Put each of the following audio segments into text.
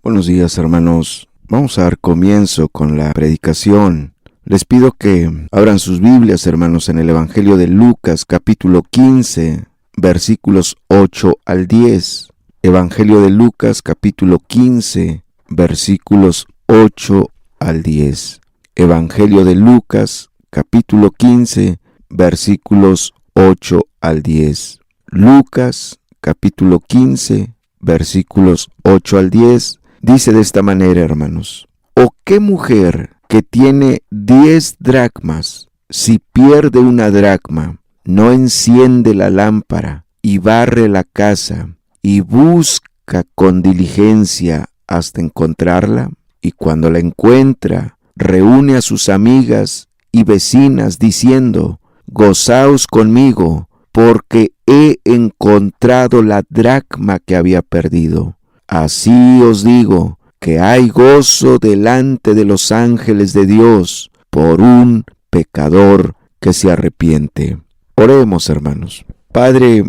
Buenos días, hermanos. Vamos a dar comienzo con la predicación. Les pido que abran sus Biblias, hermanos, en el Evangelio de Lucas, capítulo 15, versículos 8 al 10. Evangelio de Lucas, capítulo 15, versículos 8 al 10. Evangelio de Lucas, capítulo 15, versículos 8 al 10. Lucas, capítulo 15, versículos 8 al 10. Dice de esta manera, hermanos: ¿O qué mujer que tiene 10 dracmas, si pierde una dracma, no enciende la lámpara y barre la casa y busca con diligencia hasta encontrarla? Y cuando la encuentra, reúne a sus amigas y vecinas diciendo: Gozaos conmigo, porque he encontrado la dracma que había perdido. Así os digo que hay gozo delante de los ángeles de Dios por un pecador que se arrepiente. Oremos, hermanos. Padre,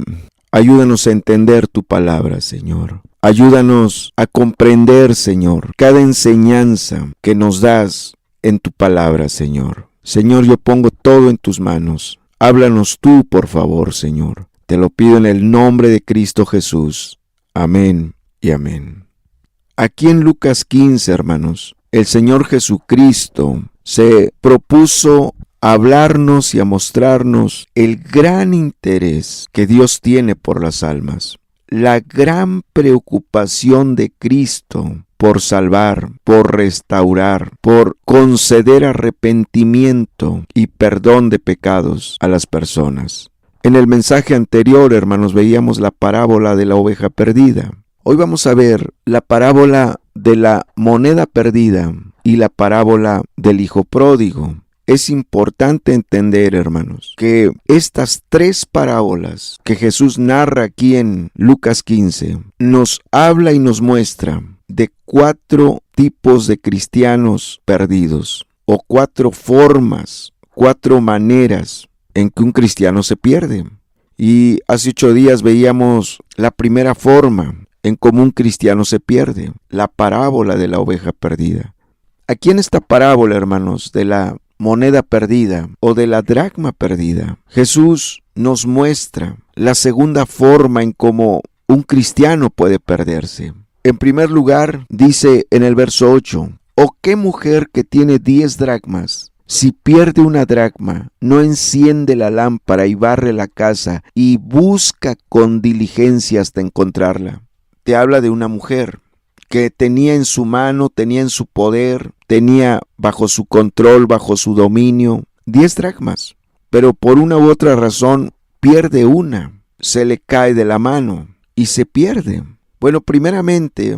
ayúdanos a entender tu palabra, Señor. Ayúdanos a comprender, Señor, cada enseñanza que nos das en tu palabra, Señor. Señor, yo pongo todo en tus manos. Háblanos tú, por favor, Señor. Te lo pido en el nombre de Cristo Jesús. Amén y amén. Aquí en Lucas 15, hermanos, el Señor Jesucristo se propuso a hablarnos y a mostrarnos el gran interés que Dios tiene por las almas, la gran preocupación de Cristo por salvar, por restaurar, por conceder arrepentimiento y perdón de pecados a las personas. En el mensaje anterior, hermanos, veíamos la parábola de la oveja perdida. Hoy vamos a ver la parábola de la moneda perdida y la parábola del hijo pródigo. Es importante entender, hermanos, que estas tres parábolas que Jesús narra aquí en Lucas 15 nos habla y nos muestra de 4 tipos de cristianos perdidos, o 4 formas, 4 maneras en que un cristiano se pierde. Y hace 8 días veíamos la primera forma en cómo un cristiano se pierde, la parábola de la oveja perdida. Aquí en esta parábola, hermanos, de la moneda perdida o de la dracma perdida, Jesús nos muestra la segunda forma en cómo un cristiano puede perderse. En primer lugar, dice en el verso 8: ¿O qué mujer que tiene 10 dracmas, si pierde una dracma, no enciende la lámpara y barre la casa y busca con diligencia hasta encontrarla? Te habla de una mujer que tenía en su mano, tenía en su poder, tenía bajo su control, bajo su dominio, 10 dracmas. Pero por una u otra razón pierde una, se le cae de la mano y se pierde. Bueno, primeramente,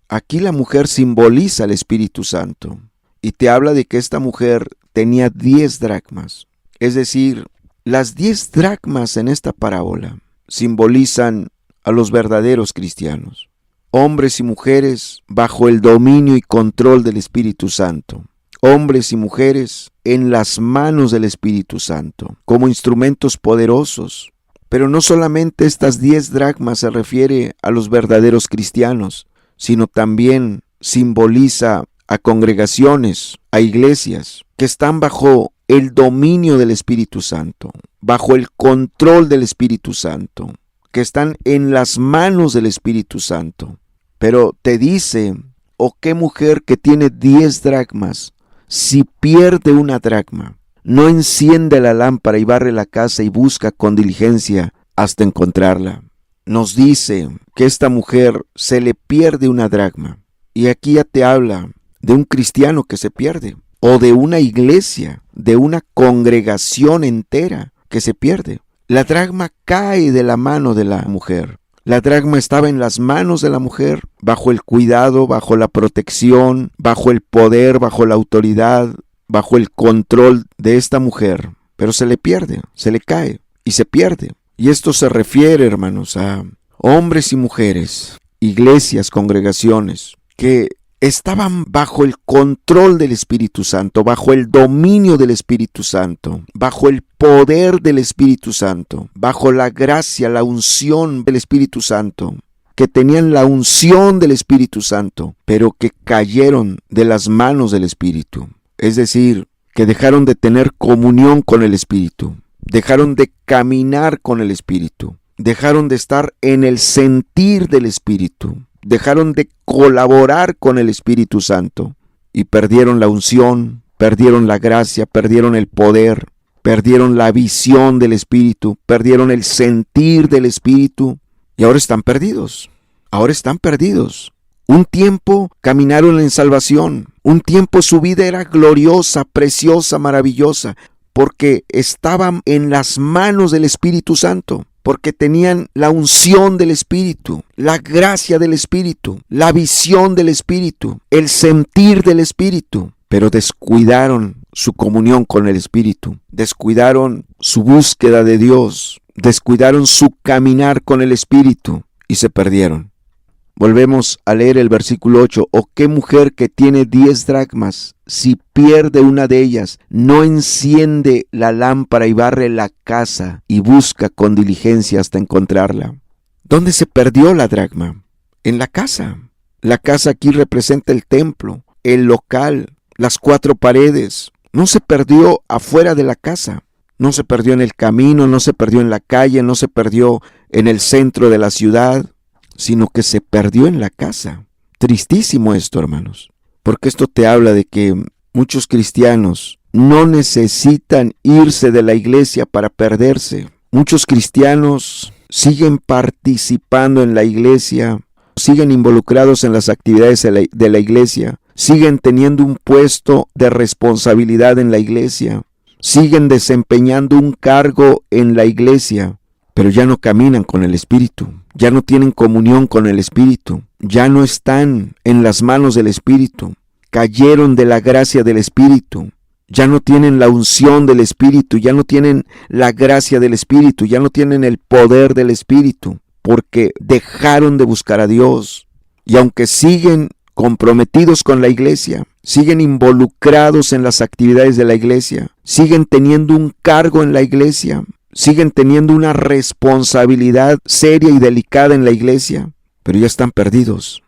aquí la mujer simboliza al Espíritu Santo y te habla de que esta mujer tenía 10 dracmas. Es decir, las 10 dracmas en esta parábola simbolizan a los verdaderos cristianos, hombres y mujeres bajo el dominio y control del Espíritu Santo, hombres y mujeres en las manos del Espíritu Santo, como instrumentos poderosos. Pero no solamente estas 10 dracmas se refiere a los verdaderos cristianos, sino también simboliza a congregaciones, a iglesias que están bajo el dominio del Espíritu Santo, bajo el control del Espíritu Santo, que están en las manos del Espíritu Santo. Pero te dice: ¿O qué mujer que tiene 10 dracmas, si pierde una dracma, no enciende la lámpara y barre la casa y busca con diligencia hasta encontrarla? Nos dice que esta mujer se le pierde una dracma. Y aquí ya te habla de un cristiano que se pierde, o de una iglesia, de una congregación entera que se pierde. La dracma cae de la mano de la mujer. La dracma estaba en las manos de la mujer, bajo el cuidado, bajo la protección, bajo el poder, bajo la autoridad, bajo el control de esta mujer. Pero se le pierde, se le cae y se pierde. Y esto se refiere, hermanos, a hombres y mujeres, iglesias, congregaciones, que estaban bajo el control del Espíritu Santo, bajo el dominio del Espíritu Santo, bajo el poder del Espíritu Santo, bajo la gracia, la unción del Espíritu Santo, que tenían la unción del Espíritu Santo, pero que cayeron de las manos del Espíritu. Es decir, que dejaron de tener comunión con el Espíritu, dejaron de caminar con el Espíritu, dejaron de estar en el sentir del Espíritu, dejaron de colaborar con el Espíritu Santo y perdieron la unción, perdieron la gracia, perdieron el poder, perdieron la visión del Espíritu, perdieron el sentir del Espíritu y ahora están perdidos. Ahora están perdidos. Un tiempo caminaron en salvación. Un tiempo su vida era gloriosa, preciosa, maravillosa, porque estaban en las manos del Espíritu Santo, porque tenían la unción del Espíritu, la gracia del Espíritu, la visión del Espíritu, el sentir del Espíritu, pero descuidaron su comunión con el Espíritu, descuidaron su búsqueda de Dios, descuidaron su caminar con el Espíritu y se perdieron. Volvemos a leer el versículo 8. ¿O qué mujer que tiene 10 dracmas, si pierde una de ellas, no enciende la lámpara y barre la casa y busca con diligencia hasta encontrarla? ¿Dónde se perdió la dracma? En la casa. La casa aquí representa el templo, el local, las 4 paredes. No se perdió afuera de la casa. No se perdió en el camino, no se perdió en la calle, no se perdió en el centro de la ciudad, sino que se perdió en la casa. Tristísimo esto, hermanos, porque esto te habla de que muchos cristianos no necesitan irse de la iglesia para perderse. Muchos cristianos siguen participando en la iglesia, siguen involucrados en las actividades de la iglesia, siguen teniendo un puesto de responsabilidad en la iglesia, siguen desempeñando un cargo en la iglesia, pero ya no caminan con el Espíritu, ya no tienen comunión con el Espíritu, ya no están en las manos del Espíritu, cayeron de la gracia del Espíritu, ya no tienen la unción del Espíritu, ya no tienen la gracia del Espíritu, ya no tienen el poder del Espíritu, porque dejaron de buscar a Dios. Y aunque siguen comprometidos con la iglesia, siguen involucrados en las actividades de la iglesia, siguen teniendo un cargo en la iglesia, siguen teniendo una responsabilidad seria y delicada en la iglesia, pero ya están perdidos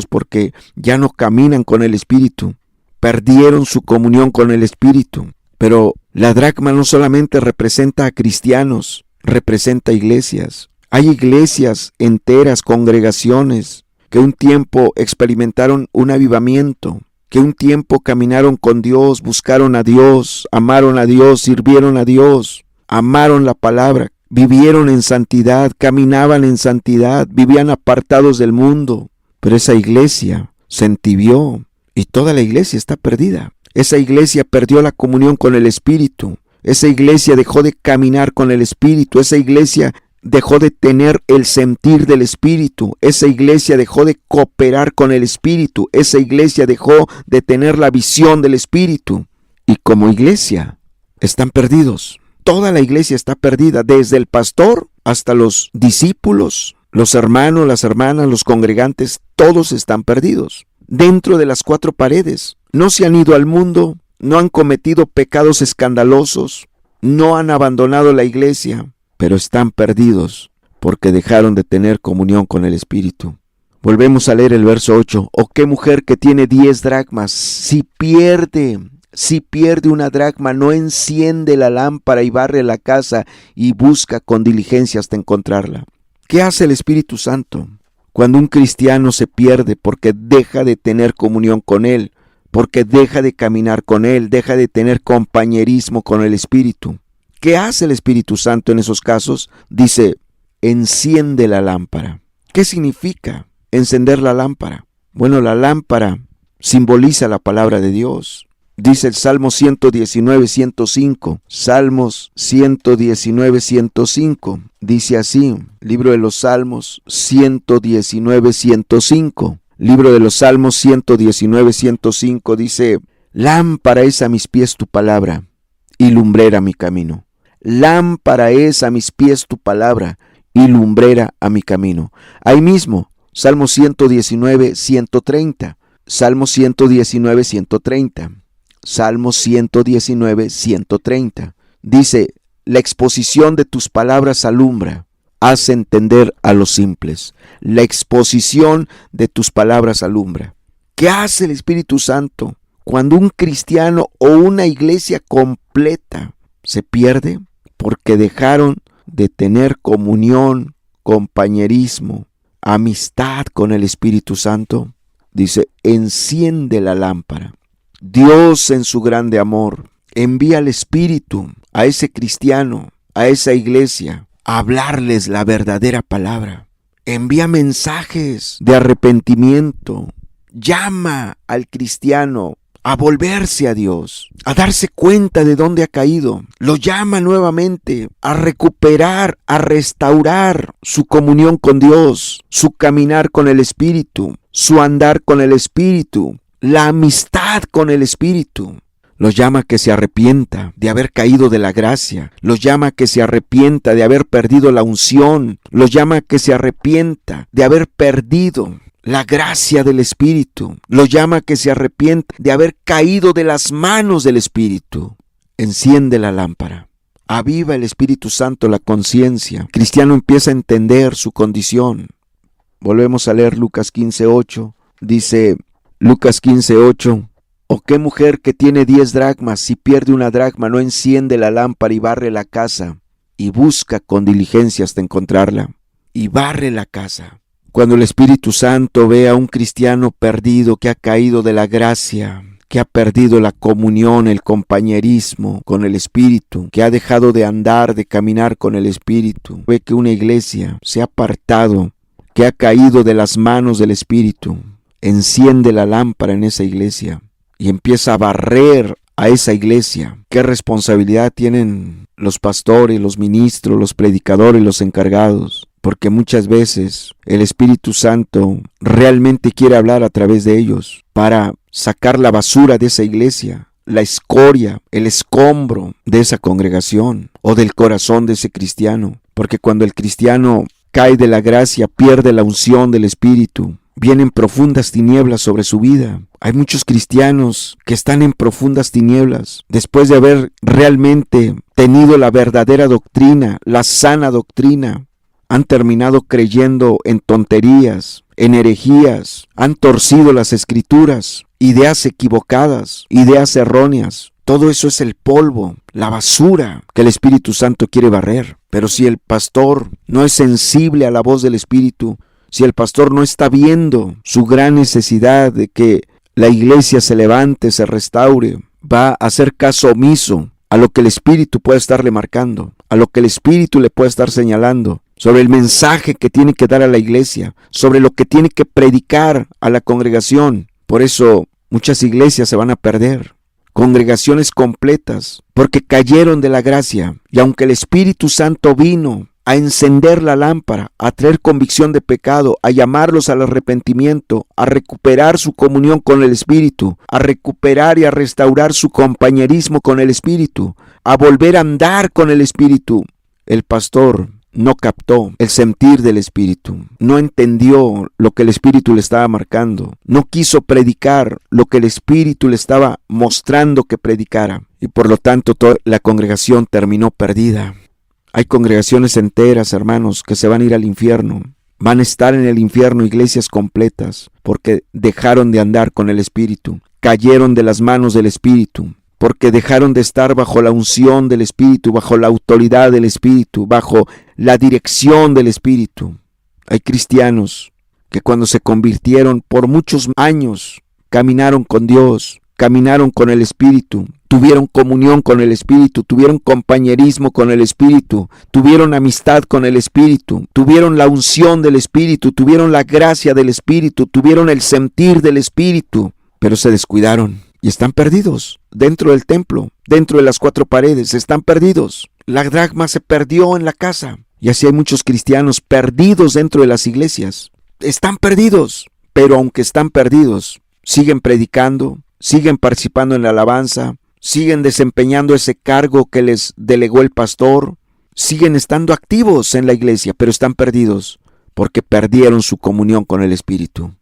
porque ya no caminan con el Espíritu, perdieron su comunión con el Espíritu. Pero la dracma no solamente representa a cristianos, representa iglesias. Hay iglesias enteras, congregaciones, que un tiempo experimentaron un avivamiento, que un tiempo caminaron con Dios, buscaron a Dios, amaron a Dios, sirvieron a Dios, amaron la palabra, vivieron en santidad, caminaban en santidad, vivían apartados del mundo. Pero esa iglesia se entibió y toda la iglesia está perdida. Esa iglesia perdió la comunión con el Espíritu. Esa iglesia dejó de caminar con el Espíritu. Esa iglesia dejó de tener el sentir del Espíritu. Esa iglesia dejó de cooperar con el Espíritu. Esa iglesia dejó de tener la visión del Espíritu. Y como iglesia están perdidos. Toda la iglesia está perdida, desde el pastor hasta los discípulos, los hermanos, las hermanas, los congregantes, todos están perdidos. Dentro de las 4 paredes, no se han ido al mundo, no han cometido pecados escandalosos, no han abandonado la iglesia, pero están perdidos porque dejaron de tener comunión con el Espíritu. Volvemos a leer el verso 8. ¿O qué mujer que tiene 10 dracmas, si pierde una dracma, no enciende la lámpara y barre la casa y busca con diligencia hasta encontrarla? ¿Qué hace el Espíritu Santo cuando un cristiano se pierde porque deja de tener comunión con Él, porque deja de caminar con Él, deja de tener compañerismo con el Espíritu? ¿Qué hace el Espíritu Santo en esos casos? Dice, enciende la lámpara. ¿Qué significa encender la lámpara? Bueno, la lámpara simboliza la palabra de Dios. Dice el Salmo 119, 105. Salmos 119, 105. Dice así, libro de los Salmos 119, 105. Libro de los Salmos 119, 105 dice, lámpara es a mis pies tu palabra y lumbrera mi camino. Lámpara es a mis pies tu palabra y lumbrera a mi camino. Ahí mismo, Salmo 119, 130. Salmo 119, 130. Salmo 119, 130. Dice, la exposición de tus palabras alumbra, hace entender a los simples. La exposición de tus palabras alumbra. ¿Qué hace el Espíritu Santo cuando un cristiano o una iglesia completa se pierde? Porque dejaron de tener comunión, compañerismo, amistad con el Espíritu Santo. Dice, enciende la lámpara. Dios en su grande amor envía al Espíritu a ese cristiano, a esa iglesia, a hablarles la verdadera palabra. Envía mensajes de arrepentimiento. Llama al cristiano a volverse a Dios, a darse cuenta de dónde ha caído. Lo llama nuevamente a recuperar, a restaurar su comunión con Dios, su caminar con el Espíritu, su andar con el Espíritu, la amistad con el Espíritu. Los llama a que se arrepienta de haber caído de la gracia. Los llama a que se arrepienta de haber perdido la unción. Los llama a que se arrepienta de haber perdido la gracia del Espíritu. Los llama a que se arrepienta de haber caído de las manos del Espíritu. Enciende la lámpara. Aviva el Espíritu Santo la conciencia. El cristiano empieza a entender su condición. Volvemos a leer Lucas 15:8. Dice Lucas 15:8. ¿O qué mujer que tiene 10 dracmas, si pierde una dracma, no enciende la lámpara y barre la casa y busca con diligencia hasta encontrarla? Y barre la casa. Cuando el Espíritu Santo ve a un cristiano perdido que ha caído de la gracia, que ha perdido la comunión, el compañerismo con el Espíritu, que ha dejado de andar, de caminar con el Espíritu, ve que una iglesia se ha apartado, que ha caído de las manos del Espíritu, enciende la lámpara en esa iglesia y empieza a barrer a esa iglesia. ¿Qué responsabilidad tienen los pastores, los ministros, los predicadores, los encargados? Porque muchas veces el Espíritu Santo realmente quiere hablar a través de ellos para sacar la basura de esa iglesia, la escoria, el escombro de esa congregación o del corazón de ese cristiano. Porque cuando el cristiano cae de la gracia, pierde la unción del Espíritu, vienen profundas tinieblas sobre su vida. Hay muchos cristianos que están en profundas tinieblas después de haber realmente tenido la verdadera doctrina, la sana doctrina. Han terminado creyendo en tonterías, en herejías, han torcido las escrituras, ideas equivocadas, ideas erróneas. Todo eso es el polvo, la basura que el Espíritu Santo quiere barrer. Pero si el pastor no es sensible a la voz del Espíritu, si el pastor no está viendo su gran necesidad de que la iglesia se levante, se restaure, va a hacer caso omiso a lo que el Espíritu puede estarle marcando, a lo que el Espíritu le puede estar señalando, sobre el mensaje que tiene que dar a la iglesia, sobre lo que tiene que predicar a la congregación. Por eso muchas iglesias se van a perder, congregaciones completas, porque cayeron de la gracia. Y aunque el Espíritu Santo vino a encender la lámpara, a traer convicción de pecado, a llamarlos al arrepentimiento, a recuperar su comunión con el Espíritu, a recuperar y a restaurar su compañerismo con el Espíritu, a volver a andar con el Espíritu, el pastor no captó el sentir del Espíritu, no entendió lo que el Espíritu le estaba marcando, no quiso predicar lo que el Espíritu le estaba mostrando que predicara, y por lo tanto toda la congregación terminó perdida. Hay congregaciones enteras, hermanos, que se van a ir al infierno. Van a estar en el infierno iglesias completas porque dejaron de andar con el Espíritu, cayeron de las manos del Espíritu, porque dejaron de estar bajo la unción del Espíritu, bajo la autoridad del Espíritu, bajo la dirección del Espíritu. Hay cristianos que cuando se convirtieron por muchos años, caminaron con Dios, caminaron con el Espíritu, tuvieron comunión con el Espíritu, tuvieron compañerismo con el Espíritu, tuvieron amistad con el Espíritu, tuvieron la unción del Espíritu, tuvieron la gracia del Espíritu, tuvieron el sentir del Espíritu, pero se descuidaron y están perdidos dentro del templo, dentro de las 4 paredes, están perdidos. La dracma se perdió en la casa y así hay muchos cristianos perdidos dentro de las iglesias. Están perdidos, pero aunque están perdidos, siguen predicando, siguen participando en la alabanza, siguen desempeñando ese cargo que les delegó el pastor, siguen estando activos en la iglesia, pero están perdidos porque perdieron su comunión con el Espíritu.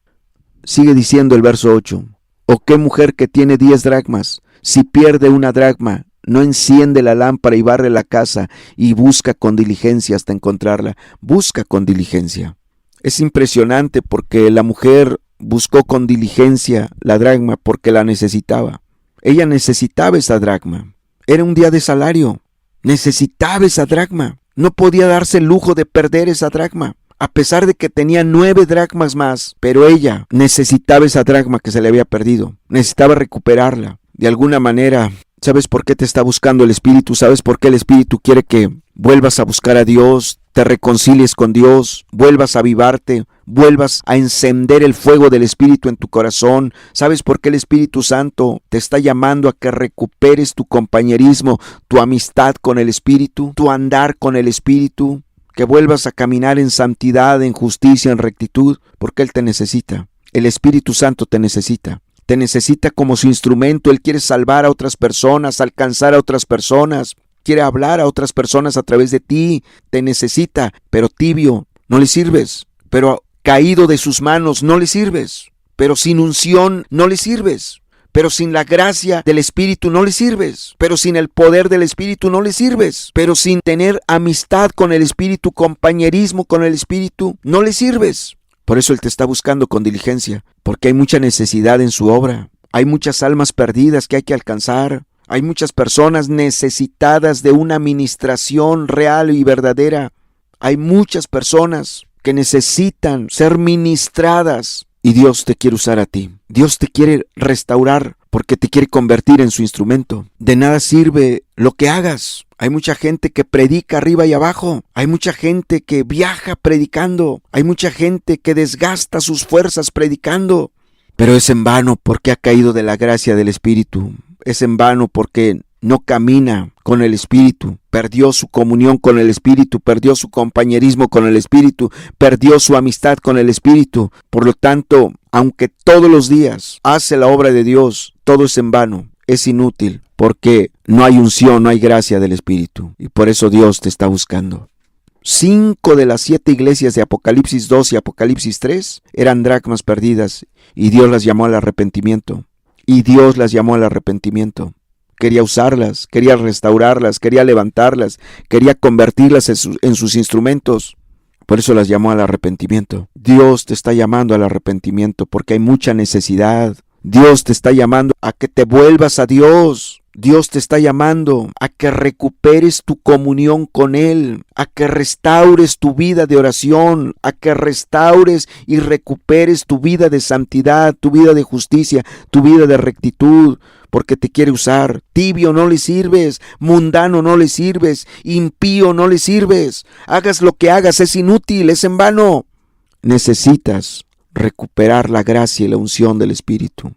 Sigue diciendo el verso 8, ¿o qué mujer que tiene 10 dracmas, si pierde una dracma, no enciende la lámpara y barre la casa y busca con diligencia hasta encontrarla. Busca con diligencia. Es impresionante porque la mujer buscó con diligencia la dracma porque la necesitaba. Ella necesitaba esa dracma. Era un día de salario. Necesitaba esa dracma. No podía darse el lujo de perder esa dracma. A pesar de que tenía 9 dracmas más, pero ella necesitaba esa dracma que se le había perdido. Necesitaba recuperarla. De alguna manera, ¿sabes por qué te está buscando el Espíritu? ¿Sabes por qué el Espíritu quiere que vuelvas a buscar a Dios, te reconcilies con Dios, vuelvas a avivarte, vuelvas a encender el fuego del Espíritu en tu corazón? ¿Sabes por qué el Espíritu Santo te está llamando a que recuperes tu compañerismo, tu amistad con el Espíritu, tu andar con el Espíritu? Que vuelvas a caminar en santidad, en justicia, en rectitud, porque Él te necesita. El Espíritu Santo te necesita. Te necesita como su instrumento. Él quiere salvar a otras personas, alcanzar a otras personas. Quiere hablar a otras personas a través de ti. Te necesita, pero tibio, no le sirves. Pero caído de sus manos, no le sirves. Pero sin unción, no le sirves. Pero sin la gracia del Espíritu no le sirves. Pero sin el poder del Espíritu no le sirves. Pero sin tener amistad con el Espíritu, compañerismo con el Espíritu, no le sirves. Por eso Él te está buscando con diligencia, porque hay mucha necesidad en su obra. Hay muchas almas perdidas que hay que alcanzar. Hay muchas personas necesitadas de una ministración real y verdadera. Hay muchas personas que necesitan ser ministradas. Y Dios te quiere usar a ti. Dios te quiere restaurar porque te quiere convertir en su instrumento. De nada sirve lo que hagas. Hay mucha gente que predica arriba y abajo. Hay mucha gente que viaja predicando. Hay mucha gente que desgasta sus fuerzas predicando. Pero es en vano porque ha caído de la gracia del Espíritu. Es en vano porque no camina con el Espíritu, perdió su comunión con el Espíritu, perdió su compañerismo con el Espíritu, perdió su amistad con el Espíritu. Por lo tanto, aunque todos los días hace la obra de Dios, todo es en vano, es inútil, porque no hay unción, no hay gracia del Espíritu. Y por eso Dios te está buscando. 5 de las 7 iglesias de Apocalipsis 2 y Apocalipsis 3 eran dracmas perdidas, y Dios las llamó al arrepentimiento. Quería usarlas, quería restaurarlas, quería levantarlas, quería convertirlas en sus instrumentos. Por eso las llamó al arrepentimiento. Dios te está llamando al arrepentimiento porque hay mucha necesidad. Dios te está llamando a que te vuelvas a Dios. Dios te está llamando a que recuperes tu comunión con Él, a que restaures tu vida de oración, a que restaures y recuperes tu vida de santidad, tu vida de justicia, tu vida de rectitud, porque te quiere usar. Tibio no le sirves, mundano no le sirves, impío no le sirves. Hagas lo que hagas, es inútil, es en vano. Necesitas recuperar la gracia y la unción del Espíritu.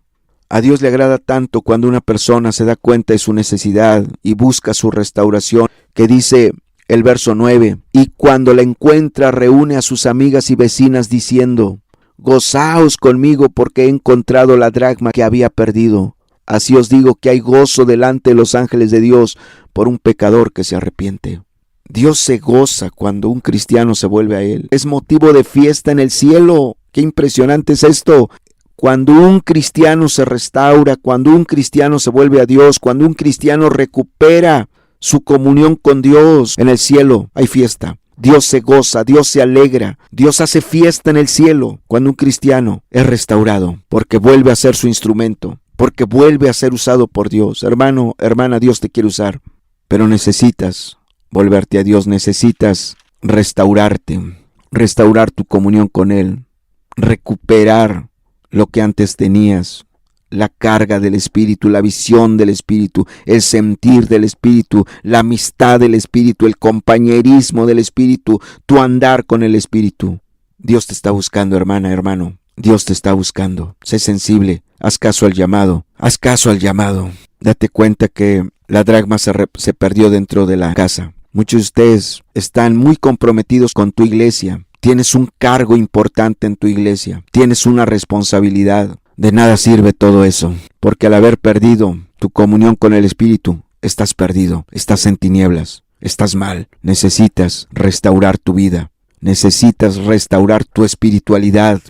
A Dios le agrada tanto cuando una persona se da cuenta de su necesidad y busca su restauración, que dice el verso 9, y cuando la encuentra reúne a sus amigas y vecinas diciendo, gozaos conmigo porque he encontrado la dracma que había perdido. Así os digo que hay gozo delante de los ángeles de Dios por un pecador que se arrepiente. Dios se goza cuando un cristiano se vuelve a Él. Es motivo de fiesta en el cielo. ¡Qué impresionante es esto! Cuando un cristiano se restaura, cuando un cristiano se vuelve a Dios, cuando un cristiano recupera su comunión con Dios, en el cielo hay fiesta. Dios se goza, Dios se alegra, Dios hace fiesta en el cielo cuando un cristiano es restaurado, porque vuelve a ser su instrumento, porque vuelve a ser usado por Dios. Hermano, hermana, Dios te quiere usar, pero necesitas volverte a Dios, necesitas restaurarte, restaurar tu comunión con Él, recuperar lo que antes tenías, la carga del Espíritu, la visión del Espíritu, el sentir del Espíritu, la amistad del Espíritu, el compañerismo del Espíritu, tu andar con el Espíritu. Dios te está buscando, hermana, hermano. Dios te está buscando. Sé sensible, haz caso al llamado, haz caso al llamado. Date cuenta que la dracma se perdió dentro de la casa. Muchos de ustedes están muy comprometidos con tu iglesia. Tienes un cargo importante en tu iglesia. Tienes una responsabilidad. De nada sirve todo eso, porque al haber perdido tu comunión con el Espíritu, estás perdido, estás en tinieblas, estás mal. Necesitas restaurar tu vida. Necesitas restaurar tu espiritualidad,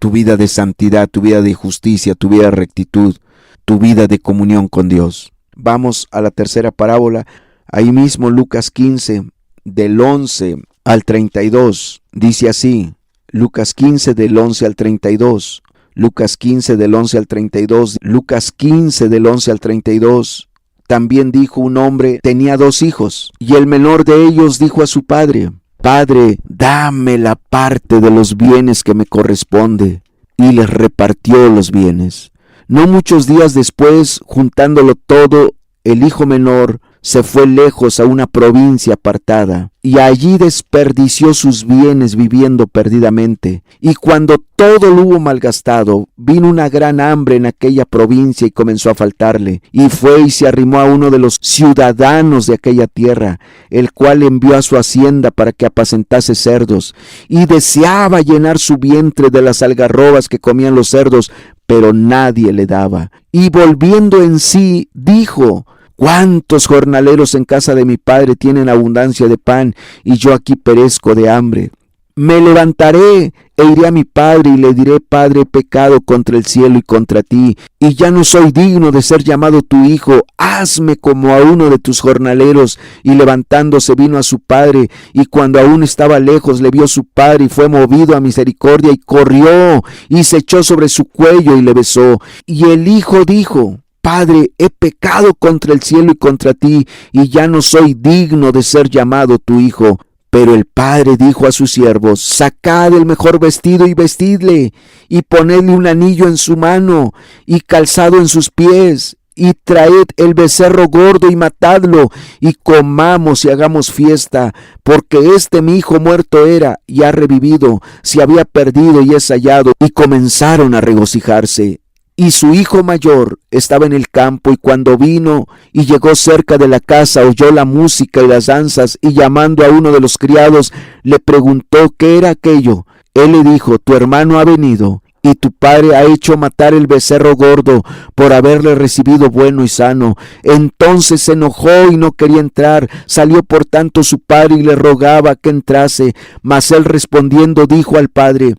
tu vida de santidad, tu vida de justicia, tu vida de rectitud, tu vida de comunión con Dios. Vamos a la tercera parábola, ahí mismo Lucas 15, del 11 al 32. Dice así, Lucas 15 del 11 al 32. Lucas 15 del 11 al 32. Lucas 15 del 11 al 32. También dijo un hombre, tenía 2 hijos, y el menor de ellos dijo a su padre, Padre, dame la parte de los bienes que me corresponde. Y les repartió los bienes. No muchos días después, juntándolo todo, el hijo menor se fue lejos a una provincia apartada, y allí desperdició sus bienes viviendo perdidamente. Y cuando todo lo hubo malgastado, vino una gran hambre en aquella provincia y comenzó a faltarle. Y fue y se arrimó a uno de los ciudadanos de aquella tierra, el cual envió a su hacienda para que apacentase cerdos. Y deseaba llenar su vientre de las algarrobas que comían los cerdos, pero nadie le daba. Y volviendo en sí, dijo, ¿cuántos jornaleros en casa de mi padre tienen abundancia de pan, y yo aquí perezco de hambre? Me levantaré e iré a mi padre y le diré, Padre, he pecado contra el cielo y contra ti, y ya no soy digno de ser llamado tu hijo. Hazme como a uno de tus jornaleros. Y levantándose vino a su padre, y cuando aún estaba lejos le vio su padre, y fue movido a misericordia, y corrió, y se echó sobre su cuello, y le besó. Y el hijo dijo, Padre, he pecado contra el cielo y contra ti, y ya no soy digno de ser llamado tu hijo. Pero el padre dijo a sus siervos, sacad el mejor vestido y vestidle, y ponedle un anillo en su mano, y calzado en sus pies, y traed el becerro gordo y matadlo, y comamos y hagamos fiesta, porque mi hijo muerto era, y ha revivido, se había perdido y es hallado. Y comenzaron a regocijarse. Y su hijo mayor estaba en el campo, y cuando vino y llegó cerca de la casa, oyó la música y las danzas, y llamando a uno de los criados, le preguntó qué era aquello. Él le dijo, tu hermano ha venido, y tu padre ha hecho matar el becerro gordo, por haberle recibido bueno y sano. Entonces se enojó y no quería entrar. Salió por tanto su padre y le rogaba que entrase, mas él respondiendo dijo al padre,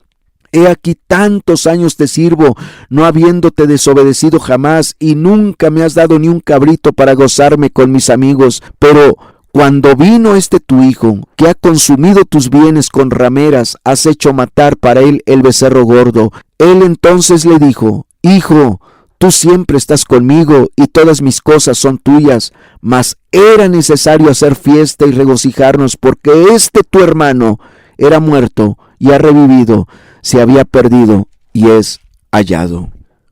he aquí tantos años te sirvo, no habiéndote desobedecido jamás, y nunca me has dado ni un cabrito para gozarme con mis amigos. Pero cuando vino tu hijo, que ha consumido tus bienes con rameras, has hecho matar para él el becerro gordo. Él entonces le dijo, Hijo, tú siempre estás conmigo, y todas mis cosas son tuyas, mas era necesario hacer fiesta y regocijarnos, porque tu hermano era muerto y ha revivido, se había perdido y es hallado.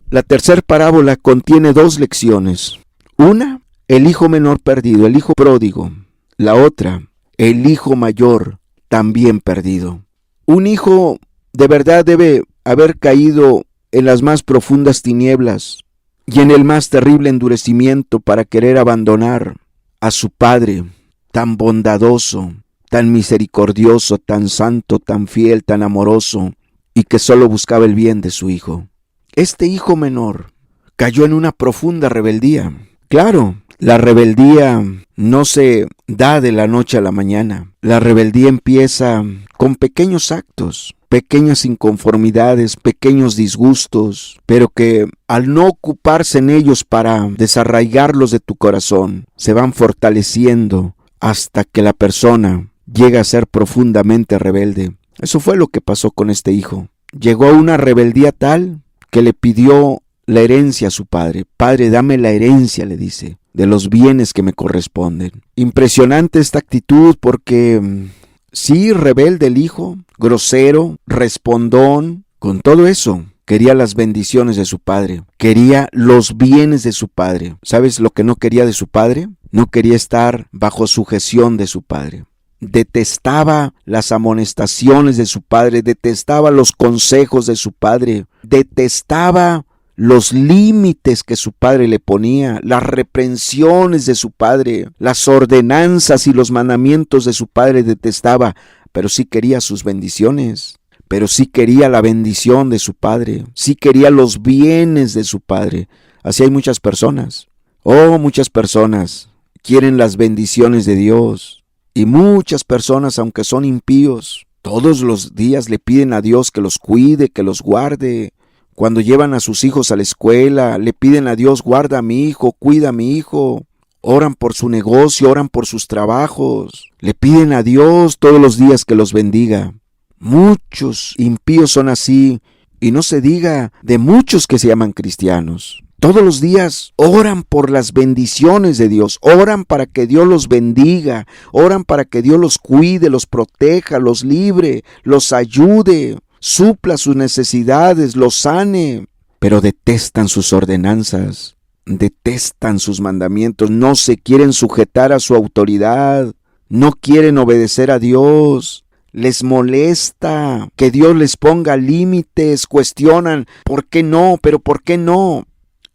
La tercera parábola contiene 2 lecciones. Una, el hijo menor perdido, el hijo pródigo. La otra, el hijo mayor también perdido. Un hijo de verdad debe haber caído en las más profundas tinieblas y en el más terrible endurecimiento para querer abandonar a su padre tan bondadoso, tan misericordioso, tan santo, tan fiel, tan amoroso, y que solo buscaba el bien de su hijo. Este hijo menor cayó en una profunda rebeldía. Claro, la rebeldía no se da de la noche a la mañana. La rebeldía empieza con pequeños actos, pequeñas inconformidades, pequeños disgustos, pero que al no ocuparse en ellos para desarraigarlos de tu corazón, se van fortaleciendo hasta que la persona llega a ser profundamente rebelde. Eso fue lo que pasó con este hijo. Llegó a una rebeldía tal que le pidió la herencia a su padre. Padre, dame la herencia, le dice, de los bienes que me corresponden. Impresionante esta actitud porque sí, rebelde el hijo, grosero, respondón, con todo eso. Quería las bendiciones de su padre, quería los bienes de su padre. ¿Sabes lo que no quería de su padre? No quería estar bajo sujeción de su padre. Detestaba las amonestaciones de su padre, detestaba los consejos de su padre, detestaba los límites que su padre le ponía, las reprensiones de su padre, las ordenanzas y los mandamientos de su padre detestaba, pero sí quería sus bendiciones, pero sí quería la bendición de su padre, sí quería los bienes de su padre. Así hay muchas personas, muchas personas quieren las bendiciones de Dios. Y muchas personas, aunque son impíos, todos los días le piden a Dios que los cuide, que los guarde. Cuando llevan a sus hijos a la escuela, le piden a Dios, guarda a mi hijo, cuida a mi hijo. Oran por su negocio, oran por sus trabajos. Le piden a Dios todos los días que los bendiga. Muchos impíos son así, y no se diga de muchos que se llaman cristianos. Todos los días oran por las bendiciones de Dios, oran para que Dios los bendiga, oran para que Dios los cuide, los proteja, los libre, los ayude, supla sus necesidades, los sane, pero detestan sus ordenanzas, detestan sus mandamientos, no se quieren sujetar a su autoridad, no quieren obedecer a Dios. Les molesta que Dios les ponga límites, cuestionan, ¿por qué no? ¿Pero por qué no?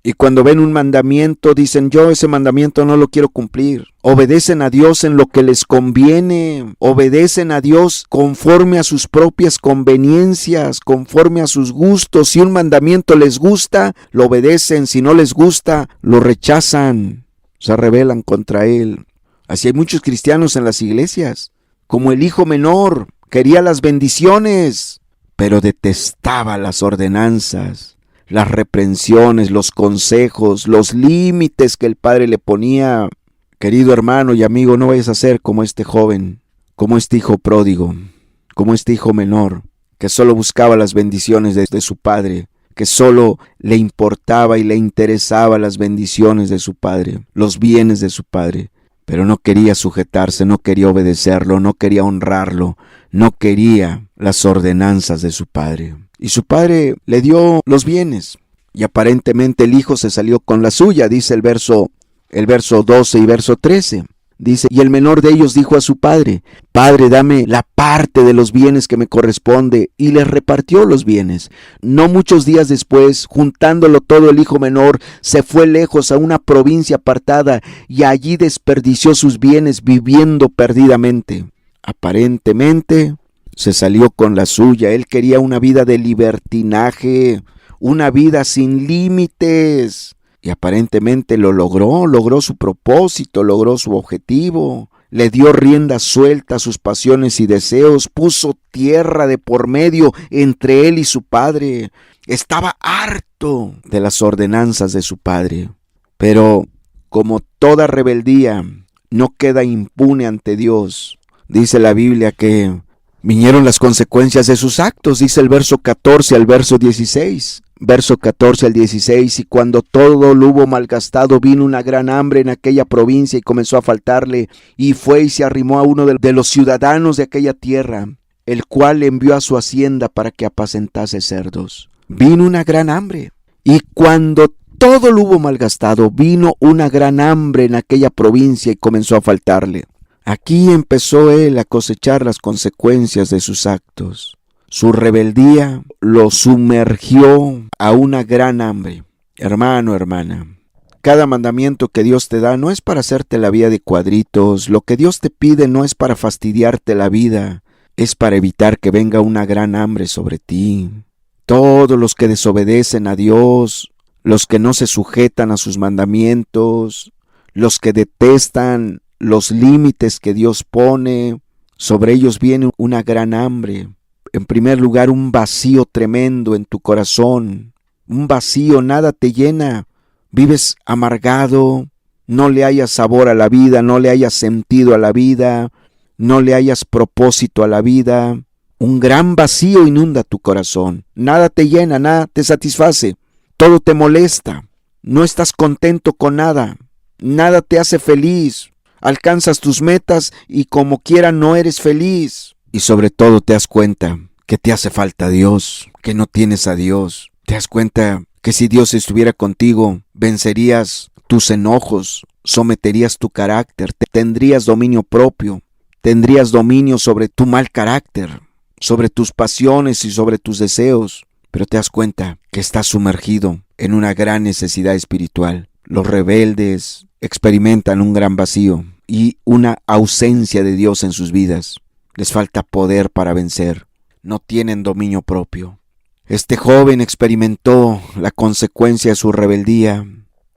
Y cuando ven un mandamiento dicen, yo ese mandamiento no lo quiero cumplir. Obedecen a Dios en lo que les conviene, obedecen a Dios conforme a sus propias conveniencias, conforme a sus gustos. Si un mandamiento les gusta, lo obedecen, si no les gusta, lo rechazan, se rebelan contra él. Así hay muchos cristianos en las iglesias. Como el hijo menor, quería las bendiciones, pero detestaba las ordenanzas, las reprensiones, los consejos, los límites que el padre le ponía. Querido hermano y amigo, no vayas a ser como este joven, como este hijo pródigo, como este hijo menor, que solo buscaba las bendiciones de su padre, que solo le importaba y le interesaba las bendiciones de su padre, los bienes de su padre. Pero no quería sujetarse, no quería obedecerlo, no quería honrarlo, no quería las ordenanzas de su padre. Y su padre le dio los bienes, y aparentemente el hijo se salió con la suya, dice el verso 12 y verso 13. Dice, y el menor de ellos dijo a su padre, Padre, dame la parte de los bienes que me corresponde, y les repartió los bienes. No muchos días después, juntándolo todo, el hijo menor se fue lejos a una provincia apartada, y allí desperdició sus bienes viviendo perdidamente. Aparentemente se salió con la suya. Él quería una vida de libertinaje, una vida sin límites. Y aparentemente lo logró su propósito, logró su objetivo. Le dio rienda suelta a sus pasiones y deseos, puso tierra de por medio entre él y su padre. Estaba harto de las ordenanzas de su padre. Pero como toda rebeldía, no queda impune ante Dios. Dice la Biblia que vinieron las consecuencias de sus actos, dice el verso 14 al verso 16. Verso 14 al 16, y cuando todo lo hubo malgastado, vino una gran hambre en aquella provincia y comenzó a faltarle, y fue y se arrimó a uno de los ciudadanos de aquella tierra, el cual le envió a su hacienda para que apacentase cerdos. Vino una gran hambre, y cuando todo lo hubo malgastado, vino una gran hambre en aquella provincia y comenzó a faltarle. Aquí empezó él a cosechar las consecuencias de sus actos. Su rebeldía lo sumergió a una gran hambre. Hermano, hermana, cada mandamiento que Dios te da no es para hacerte la vida de cuadritos. Lo que Dios te pide no es para fastidiarte la vida, es para evitar que venga una gran hambre sobre ti. Todos los que desobedecen a Dios, los que no se sujetan a sus mandamientos, los que detestan los límites que Dios pone, sobre ellos viene una gran hambre. En primer lugar, un vacío tremendo en tu corazón, un vacío, nada te llena, vives amargado, no le hayas sabor a la vida, no le hayas sentido a la vida, no le hayas propósito a la vida. Un gran vacío inunda tu corazón, nada te llena, nada te satisface, todo te molesta, no estás contento con nada, nada te hace feliz, alcanzas tus metas y como quiera no eres feliz. Y sobre todo te das cuenta que te hace falta Dios, que no tienes a Dios. Te das cuenta que si Dios estuviera contigo, vencerías tus enojos, someterías tu carácter, tendrías dominio propio, tendrías dominio sobre tu mal carácter, sobre tus pasiones y sobre tus deseos. Pero te das cuenta que estás sumergido en una gran necesidad espiritual. Los rebeldes experimentan un gran vacío y una ausencia de Dios en sus vidas. Les falta poder para vencer. No tienen dominio propio. Este joven experimentó la consecuencia de su rebeldía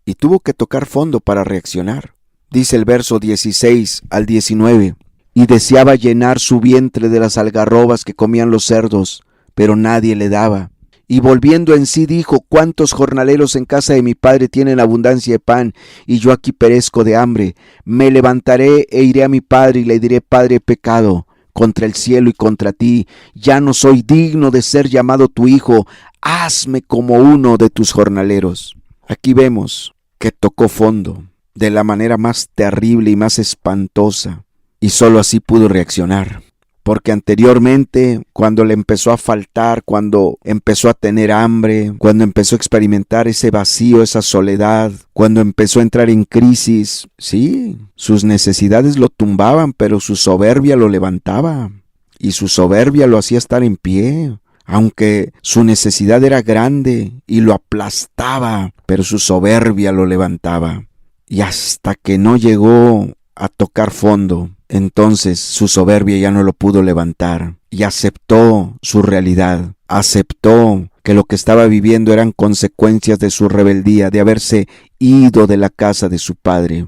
y tuvo que tocar fondo para reaccionar. Dice el verso 16 al 19. Y deseaba llenar su vientre de las algarrobas que comían los cerdos, pero nadie le daba. Y volviendo en sí dijo: ¿Cuántos jornaleros en casa de mi padre tienen abundancia de pan, y yo aquí perezco de hambre? Me levantaré e iré a mi padre y le diré: Padre, he pecado contra el cielo y contra ti, ya no soy digno de ser llamado tu hijo, hazme como uno de tus jornaleros. Aquí vemos que tocó fondo de la manera más terrible y más espantosa, y solo así pudo reaccionar. Porque anteriormente, cuando le empezó a faltar, cuando empezó a tener hambre, cuando empezó a experimentar ese vacío, esa soledad, cuando empezó a entrar en crisis, sí, sus necesidades lo tumbaban, pero su soberbia lo levantaba, y su soberbia lo hacía estar en pie. Aunque su necesidad era grande y lo aplastaba, pero su soberbia lo levantaba. Y hasta que no llegó a tocar fondo, entonces su soberbia ya no lo pudo levantar y aceptó su realidad, aceptó que lo que estaba viviendo eran consecuencias de su rebeldía, de haberse ido de la casa de su padre.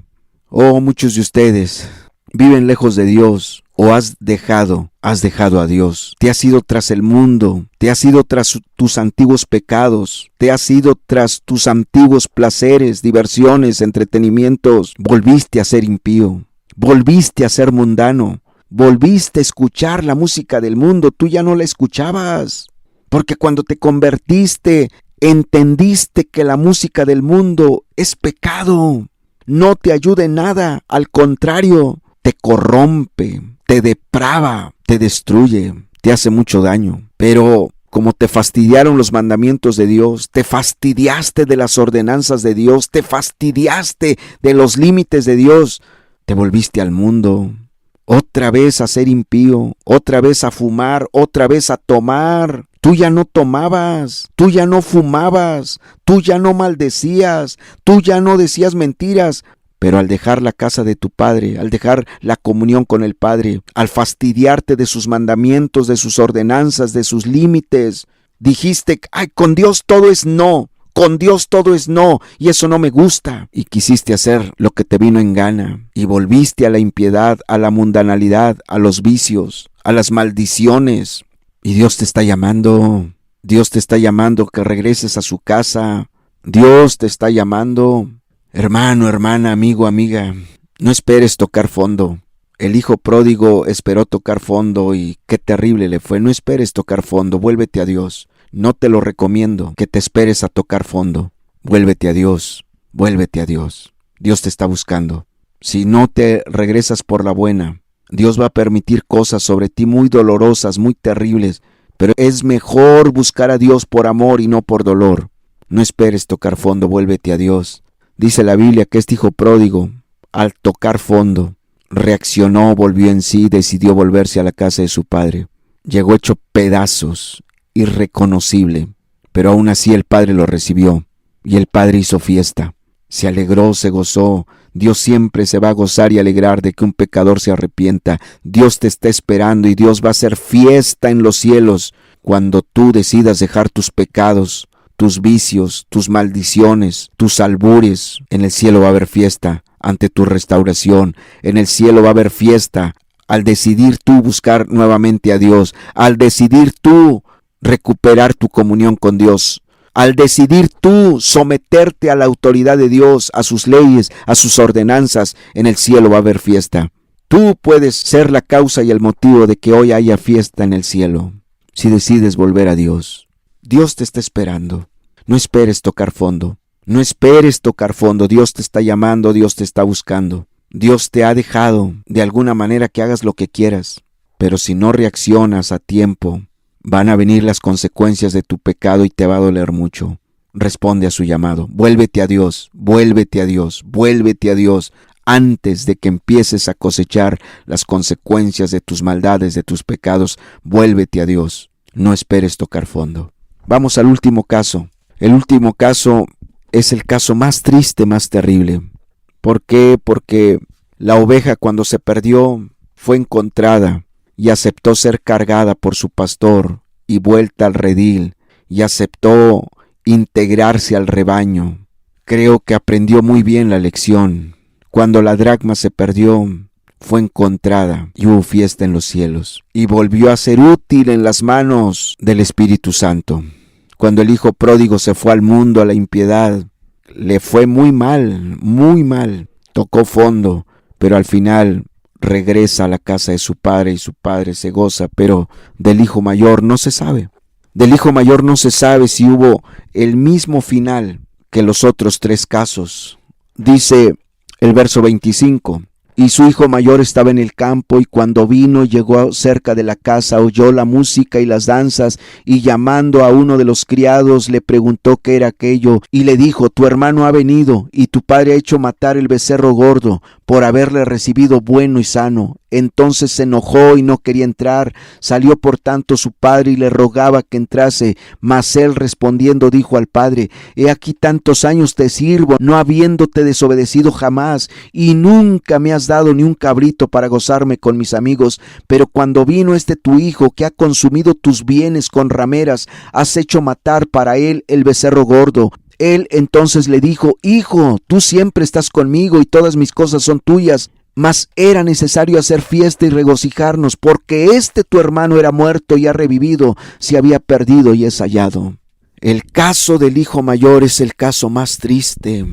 Oh, muchos de ustedes viven lejos de Dios, o has dejado a Dios. Te has ido tras el mundo, te has ido tras tus antiguos pecados, te has ido tras tus antiguos placeres, diversiones, entretenimientos. Volviste a ser impío, volviste a ser mundano, volviste a escuchar la música del mundo. Tú ya no la escuchabas, porque cuando te convertiste, entendiste que la música del mundo es pecado. No te ayuda en nada, al contrario, te corrompe, te deprava, te destruye, te hace mucho daño. Pero como te fastidiaron los mandamientos de Dios, te fastidiaste de las ordenanzas de Dios, te fastidiaste de los límites de Dios, te volviste al mundo, otra vez a ser impío, otra vez a fumar, otra vez a tomar. Tú ya no tomabas, tú ya no fumabas, tú ya no maldecías, tú ya no decías mentiras. Pero al dejar la casa de tu padre, al dejar la comunión con el Padre, al fastidiarte de sus mandamientos, de sus ordenanzas, de sus límites, dijiste: ay, con Dios todo es no, con Dios todo es no, y eso no me gusta. Y quisiste hacer lo que te vino en gana, y volviste a la impiedad, a la mundanalidad, a los vicios, a las maldiciones. Y Dios te está llamando, Dios te está llamando que regreses a su casa, Dios te está llamando. Hermano, hermana, amigo, amiga, no esperes tocar fondo. El hijo pródigo esperó tocar fondo y qué terrible le fue. No esperes tocar fondo, vuélvete a Dios. No te lo recomiendo que te esperes a tocar fondo. Vuélvete a Dios, vuélvete a Dios. Dios te está buscando. Si no te regresas por la buena, Dios va a permitir cosas sobre ti muy dolorosas, muy terribles, pero es mejor buscar a Dios por amor y no por dolor. No esperes tocar fondo, vuélvete a Dios. Dice la Biblia que este hijo pródigo, al tocar fondo, reaccionó, volvió en sí, decidió volverse a la casa de su padre. Llegó hecho pedazos, irreconocible, pero aún así el padre lo recibió y el padre hizo fiesta. Se alegró, se gozó. Dios siempre se va a gozar y alegrar de que un pecador se arrepienta. Dios te está esperando y Dios va a hacer fiesta en los cielos cuando tú decidas dejar tus pecados, tus vicios, tus maldiciones, tus albures. En el cielo va a haber fiesta ante tu restauración. En el cielo va a haber fiesta al decidir tú buscar nuevamente a Dios, al decidir tú recuperar tu comunión con Dios, al decidir tú someterte a la autoridad de Dios, a sus leyes, a sus ordenanzas. En el cielo va a haber fiesta. Tú puedes ser la causa y el motivo de que hoy haya fiesta en el cielo, si decides volver a Dios. Dios te está esperando. No esperes tocar fondo. No esperes tocar fondo. Dios te está llamando, Dios te está buscando. Dios te ha dejado de alguna manera que hagas lo que quieras. Pero si no reaccionas a tiempo, van a venir las consecuencias de tu pecado y te va a doler mucho. Responde a su llamado. Vuélvete a Dios, vuélvete a Dios, vuélvete a Dios antes de que empieces a cosechar las consecuencias de tus maldades, de tus pecados. Vuélvete a Dios. No esperes tocar fondo. Vamos al último caso. El último caso es el caso más triste, más terrible. ¿Por qué? Porque la oveja, cuando se perdió, fue encontrada y aceptó ser cargada por su pastor y vuelta al redil, y aceptó integrarse al rebaño. Creo que aprendió muy bien la lección. Cuando la dracma se perdió, fue encontrada y hubo fiesta en los cielos, y volvió a ser útil en las manos del Espíritu Santo. Cuando el hijo pródigo se fue al mundo, a la impiedad, le fue muy mal, tocó fondo, pero al final regresa a la casa de su padre y su padre se goza. Pero del hijo mayor no se sabe. Del hijo mayor no se sabe si hubo el mismo final que los otros 3 casos. Dice el verso 25: y su hijo mayor estaba en el campo, y cuando vino, llegó cerca de la casa, oyó la música y las danzas, y llamando a uno de los criados, le preguntó qué era aquello, y le dijo: tu hermano ha venido, y tu padre ha hecho matar el becerro gordo, por haberle recibido bueno y sano. Entonces se enojó y no quería entrar. Salió por tanto su padre y le rogaba que entrase, mas él respondiendo dijo al padre: he aquí tantos años te sirvo, no habiéndote desobedecido jamás, y nunca me has dado ni un cabrito para gozarme con mis amigos. Pero cuando vino este tu hijo, que ha consumido tus bienes con rameras, has hecho matar para él el becerro gordo. Él entonces le dijo: hijo, tú siempre estás conmigo y todas mis cosas son tuyas. Mas era necesario hacer fiesta y regocijarnos, porque este tu hermano era muerto y ha revivido, se había perdido y es hallado. El caso del hijo mayor es el caso más triste,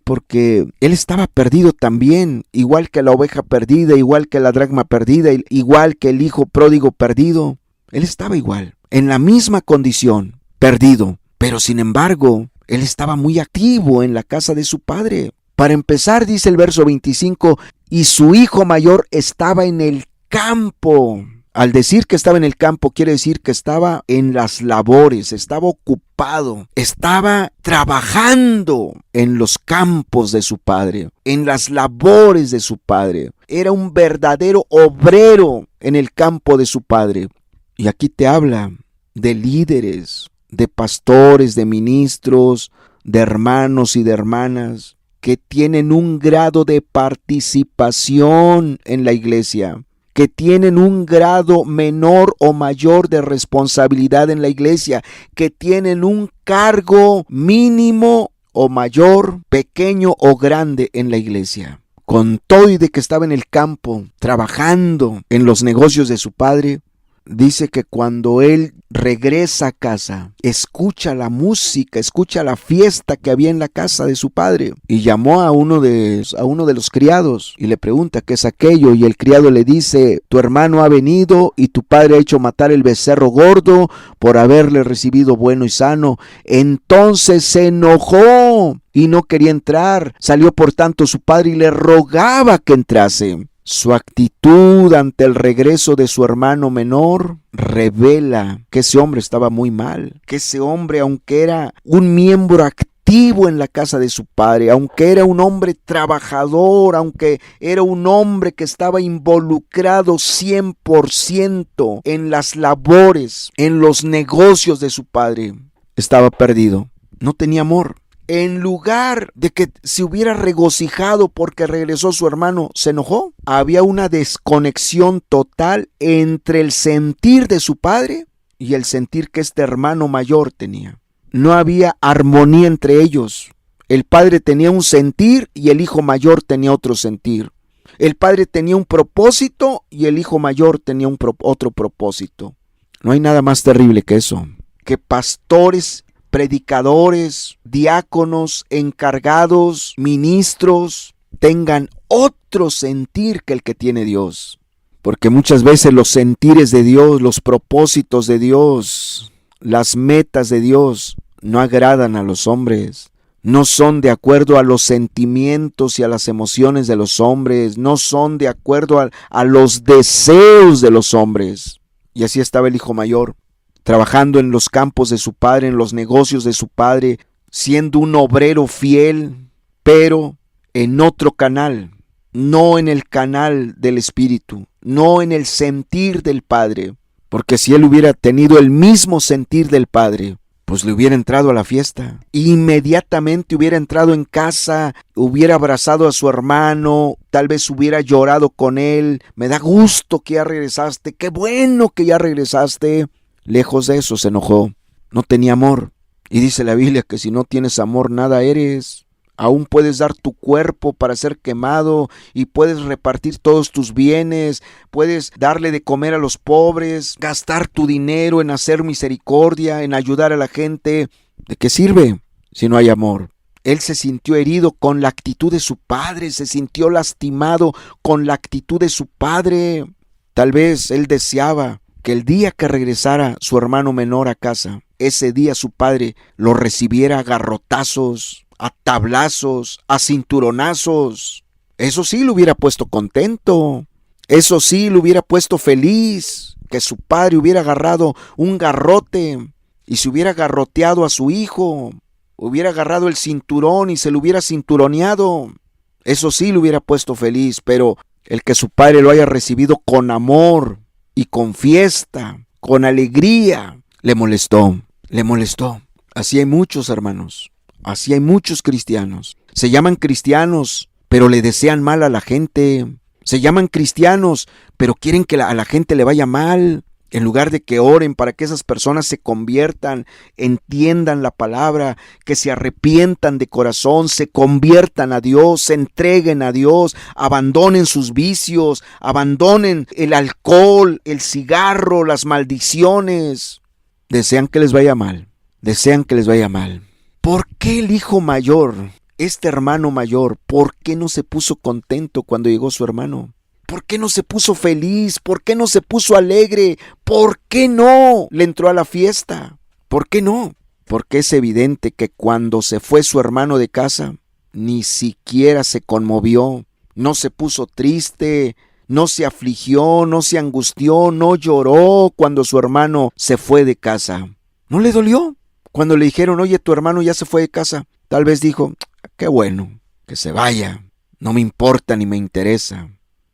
porque él estaba perdido también, igual que la oveja perdida, igual que la dracma perdida, igual que el hijo pródigo perdido. Él estaba igual, en la misma condición, perdido. Pero sin embargo, él estaba muy activo en la casa de su padre. Para empezar, dice el verso 25, y su hijo mayor estaba en el campo. Al decir que estaba en el campo, quiere decir que estaba en las labores, estaba ocupado, estaba trabajando en los campos de su padre, en las labores de su padre. Era un verdadero obrero en el campo de su padre. Y aquí te habla de líderes, de pastores, de ministros, de hermanos y de hermanas que tienen un grado de participación en la iglesia, que tienen un grado menor o mayor de responsabilidad en la iglesia, que tienen un cargo mínimo o mayor, pequeño o grande en la iglesia. Con todo y de que estaba en el campo, trabajando en los negocios de su padre, dice que cuando él regresa a casa, escucha la música, escucha la fiesta que había en la casa de su padre, y llamó a uno de los criados y le pregunta qué es aquello, y el criado le dice: tu hermano ha venido y tu padre ha hecho matar el becerro gordo por haberle recibido bueno y sano. Entonces se enojó y no quería entrar. Salió por tanto su padre y le rogaba que entrase. Su actitud ante el regreso de su hermano menor revela que ese hombre estaba muy mal, que ese hombre, aunque era un miembro activo en la casa de su padre, aunque era un hombre trabajador, aunque era un hombre que estaba involucrado 100% en las labores, en los negocios de su padre, estaba perdido, no tenía amor. En lugar de que se hubiera regocijado porque regresó su hermano, se enojó. Había una desconexión total entre el sentir de su padre y el sentir que este hermano mayor tenía. No había armonía entre ellos. El padre tenía un sentir y el hijo mayor tenía otro sentir. El padre tenía un propósito y el hijo mayor tenía otro propósito. No hay nada más terrible que eso, que pastores, predicadores, diáconos, encargados, ministros, tengan otro sentir que el que tiene Dios. Porque muchas veces los sentires de Dios, los propósitos de Dios, las metas de Dios no agradan a los hombres. No son de acuerdo a los sentimientos y a las emociones de los hombres. No son de acuerdo a los deseos de los hombres. Y así estaba el hijo mayor, trabajando en los campos de su padre, en los negocios de su padre, siendo un obrero fiel, pero en otro canal, no en el canal del Espíritu, no en el sentir del Padre, porque si él hubiera tenido el mismo sentir del Padre, pues le hubiera entrado a la fiesta, inmediatamente hubiera entrado en casa, hubiera abrazado a su hermano, tal vez hubiera llorado con él: me da gusto que ya regresaste, qué bueno que ya regresaste. Lejos de eso, se enojó, no tenía amor. Y dice la Biblia que si no tienes amor, nada eres. Aún puedes dar tu cuerpo para ser quemado y puedes repartir todos tus bienes, puedes darle de comer a los pobres, gastar tu dinero en hacer misericordia, en ayudar a la gente. ¿De qué sirve si no hay amor? Él se sintió herido con la actitud de su padre, se sintió lastimado con la actitud de su padre. Tal vez él deseaba que el día que regresara su hermano menor a casa, ese día su padre lo recibiera a garrotazos, a tablazos, a cinturonazos. Eso sí lo hubiera puesto contento. Eso sí lo hubiera puesto feliz. Que su padre hubiera agarrado un garrote y se hubiera garroteado a su hijo. Hubiera agarrado el cinturón y se lo hubiera cinturoneado. Eso sí lo hubiera puesto feliz. Pero el que su padre lo haya recibido con amor y con fiesta, con alegría, le molestó. Le molestó. Así hay muchos hermanos. Así hay muchos cristianos. Se llaman cristianos, pero le desean mal a la gente. Se llaman cristianos, pero quieren que a la gente le vaya mal. En lugar de que oren para que esas personas se conviertan, entiendan la palabra, que se arrepientan de corazón, se conviertan a Dios, se entreguen a Dios, abandonen sus vicios, abandonen el alcohol, el cigarro, las maldiciones. Desean que les vaya mal. Desean que les vaya mal. ¿Por qué el hijo mayor, este hermano mayor, por qué no se puso contento cuando llegó su hermano? ¿Por qué no se puso feliz? ¿Por qué no se puso alegre? ¿Por qué no le entró a la fiesta? ¿Por qué no? Porque es evidente que cuando se fue su hermano de casa, ni siquiera se conmovió, no se puso triste, no se afligió, no se angustió, no lloró cuando su hermano se fue de casa. ¿No le dolió? Cuando le dijeron, oye, tu hermano ya se fue de casa, tal vez dijo, qué bueno, que se vaya, no me importa ni me interesa.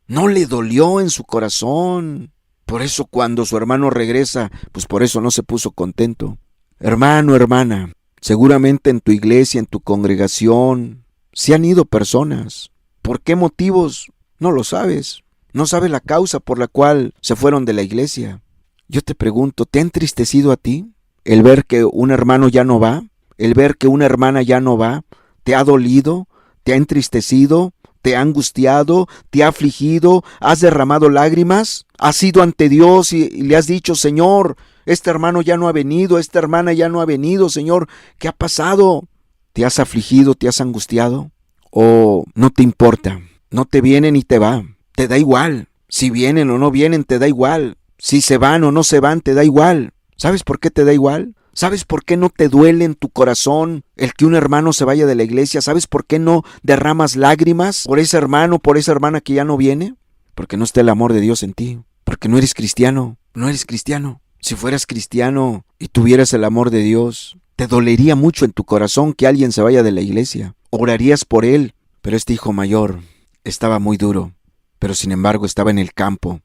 No le dolió en su corazón. Por eso cuando su hermano regresa, pues por eso no se puso contento. Hermano, hermana, seguramente en tu iglesia, en tu congregación, se han ido personas. ¿Por qué motivos? No lo sabes. No sabes la causa por la cual se fueron de la iglesia. Yo te pregunto, ¿te ha entristecido a ti el ver que un hermano ya no va? ¿El ver que una hermana ya no va? ¿Te ha dolido? ¿Te ha entristecido? ¿Te ha angustiado? ¿Te ha afligido? ¿Has derramado lágrimas? ¿Has ido ante Dios y le has dicho, Señor, este hermano ya no ha venido, esta hermana ya no ha venido, Señor, ¿qué ha pasado? ¿Te has afligido? ¿Te has angustiado? ¿O no te importa? No te viene ni te va. Te da igual. Si vienen o no vienen, te da igual. Si se van o no se van, te da igual. ¿Sabes por qué te da igual? ¿Sabes por qué no te duele en tu corazón el que un hermano se vaya de la iglesia? ¿Sabes por qué no derramas lágrimas por ese hermano, por esa hermana que ya no viene? Porque no está el amor de Dios en ti. Porque no eres cristiano. No eres cristiano. Si fueras cristiano y tuvieras el amor de Dios, te dolería mucho en tu corazón que alguien se vaya de la iglesia. Orarías por él. Pero este hijo mayor estaba muy duro. Pero sin embargo estaba en el campo.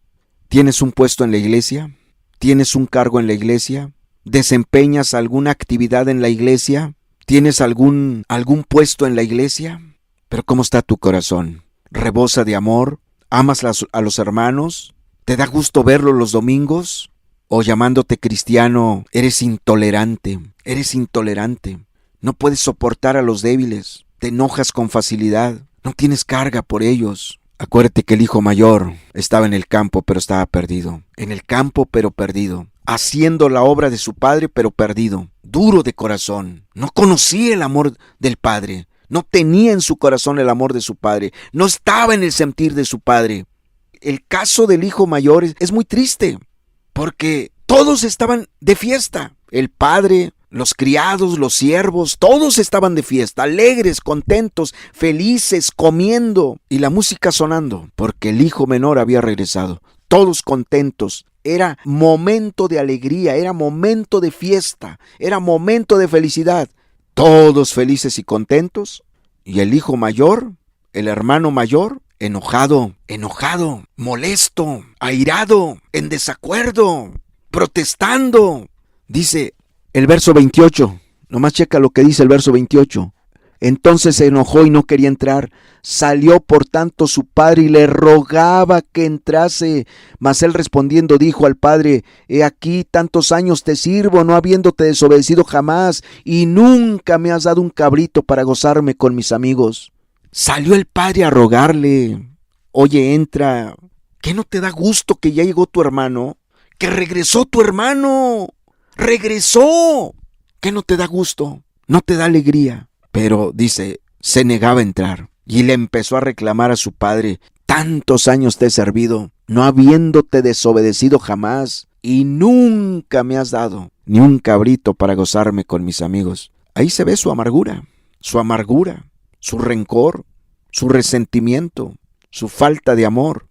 ¿Tienes un puesto en la iglesia? ¿Tienes un cargo en la iglesia? ¿Desempeñas alguna actividad en la iglesia? ¿Tienes algún puesto en la iglesia? Pero ¿cómo está tu corazón? ¿Rebosa de amor? ¿Amas a los hermanos? ¿Te da gusto verlos los domingos? ¿O llamándote cristiano eres intolerante? Eres intolerante. No puedes soportar a los débiles. Te enojas con facilidad. No tienes carga por ellos. Acuérdate que el hijo mayor estaba en el campo, pero estaba perdido. En el campo, pero perdido. Haciendo la obra de su padre, pero perdido. Duro de corazón. No conocía el amor del padre. No tenía en su corazón el amor de su padre. No estaba en el sentir de su padre. El caso del hijo mayor es muy triste. Porque todos estaban de fiesta. El padre, los criados, los siervos, todos estaban de fiesta, alegres, contentos, felices, comiendo y la música sonando, porque el hijo menor había regresado. Todos contentos. Era momento de alegría, era momento de fiesta, era momento de felicidad. Todos felices y contentos. Y el hijo mayor, el hermano mayor, enojado, molesto, airado, en desacuerdo, protestando. Dice el verso 28, nomás checa lo que dice el verso 28. Entonces se enojó y no quería entrar. Salió por tanto su padre y le rogaba que entrase. Mas él respondiendo dijo al padre: He aquí tantos años te sirvo, no habiéndote desobedecido jamás, y nunca me has dado un cabrito para gozarme con mis amigos. Salió el padre a rogarle: Oye, entra. ¿Qué no te da gusto que ya llegó tu hermano? ¡Que regresó tu hermano! ¡Regresó! ¿Qué no te da gusto? ¿No te da alegría? Pero, dice, se negaba a entrar y le empezó a reclamar a su padre: Tantos años te he servido, no habiéndote desobedecido jamás, y nunca me has dado ni un cabrito para gozarme con mis amigos. Ahí se ve su amargura, su rencor, su resentimiento, su falta de amor.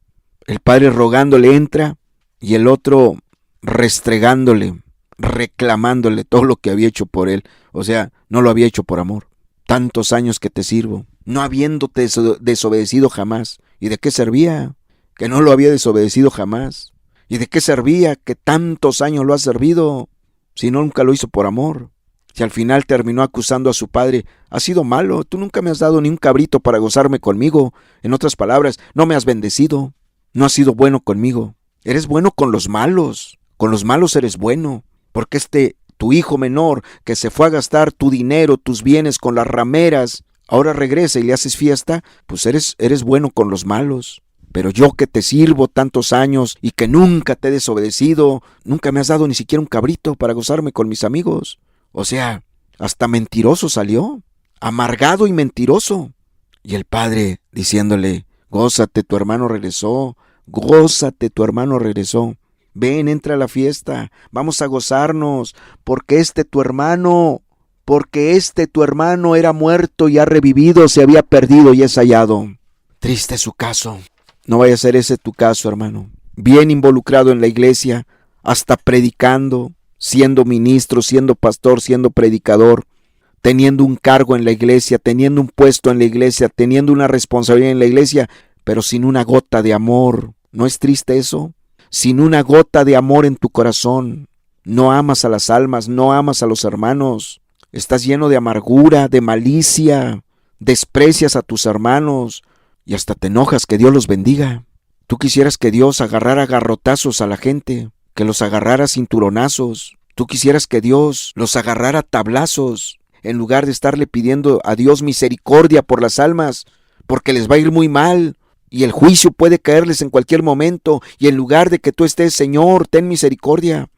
El padre rogándole entra y el otro restregándole, reclamándole todo lo que había hecho por él. O sea, no lo había hecho por amor. Tantos años que te sirvo, no habiéndote desobedecido jamás. ¿Y de qué servía que no lo había desobedecido jamás? ¿Y de qué servía que tantos años lo ha servido si nunca lo hizo por amor? Si al final terminó acusando a su padre: Has sido malo, tú nunca me has dado ni un cabrito para gozarme conmigo. En otras palabras, no me has bendecido, no has sido bueno conmigo. Eres bueno con los malos eres bueno, porque tu hijo menor que se fue a gastar tu dinero, tus bienes con las rameras, ahora regresa y le haces fiesta, pues eres bueno con los malos. Pero yo que te sirvo tantos años y que nunca te he desobedecido, nunca me has dado ni siquiera un cabrito para gozarme con mis amigos. O sea, hasta mentiroso salió, amargado y mentiroso. Y el padre diciéndole: Gózate, tu hermano regresó, gózate, tu hermano regresó. Ven, entra a la fiesta, vamos a gozarnos, porque tu hermano era muerto y ha revivido, se había perdido y es hallado. Triste su caso. No vaya a ser ese tu caso, hermano. Bien involucrado en la iglesia, hasta predicando, siendo ministro, siendo pastor, siendo predicador, teniendo un cargo en la iglesia, teniendo un puesto en la iglesia, teniendo una responsabilidad en la iglesia, pero sin una gota de amor. ¿No es triste eso? Sin una gota de amor en tu corazón. No amas a las almas, no amas a los hermanos. Estás lleno de amargura, de malicia, desprecias a tus hermanos y hasta te enojas que Dios los bendiga. Tú quisieras que Dios agarrara garrotazos a la gente, que los agarrara cinturonazos. Tú quisieras que Dios los agarrara tablazos, en lugar de estarle pidiendo a Dios misericordia por las almas, porque les va a ir muy mal y el juicio puede caerles en cualquier momento. Y en lugar de que tú estés: Señor, ten misericordia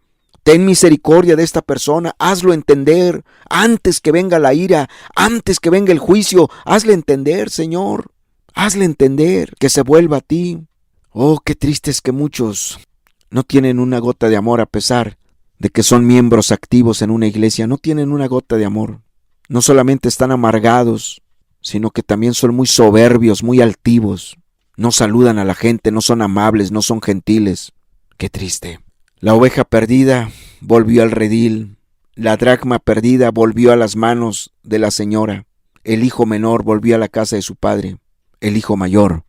de esta persona, hazlo entender, antes que venga la ira, antes que venga el juicio, hazle entender, Señor, hazle entender, que se vuelva a ti. Oh, qué triste es que muchos no tienen una gota de amor, a pesar de que son miembros activos en una iglesia. No tienen una gota de amor. No solamente están amargados, sino que también son muy soberbios, muy altivos. No saludan a la gente, no son amables, no son gentiles. Qué triste. La oveja perdida volvió al redil. La dracma perdida volvió a las manos de la señora. El hijo menor volvió a la casa de su padre. El hijo mayor,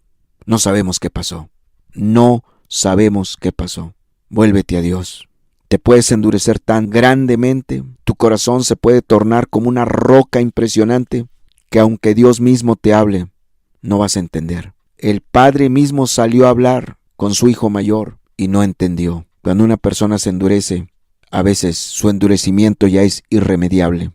no sabemos qué pasó. No sabemos qué pasó. Vuélvete a Dios. Te puedes endurecer tan grandemente, tu corazón se puede tornar como una roca impresionante, que aunque Dios mismo te hable, no vas a entender. El padre mismo salió a hablar con su hijo mayor y no entendió. Cuando una persona se endurece, a veces su endurecimiento ya es irremediable.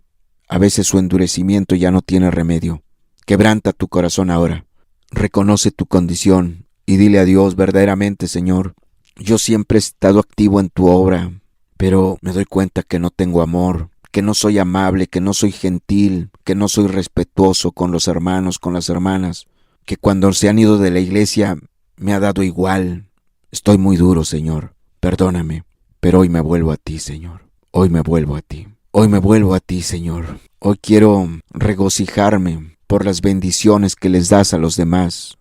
A veces su endurecimiento ya no tiene remedio. Quebranta tu corazón ahora. Reconoce tu condición y dile a Dios: verdaderamente, Señor, yo siempre he estado activo en tu obra, pero me doy cuenta que no tengo amor, que no soy amable, que no soy gentil, que no soy respetuoso con los hermanos, con las hermanas, que cuando se han ido de la iglesia me ha dado igual. Estoy muy duro, Señor, perdóname, pero hoy me vuelvo a ti, Señor. Hoy me vuelvo a ti. Hoy me vuelvo a ti, Señor. Hoy quiero regocijarme por las bendiciones que les das a los demás,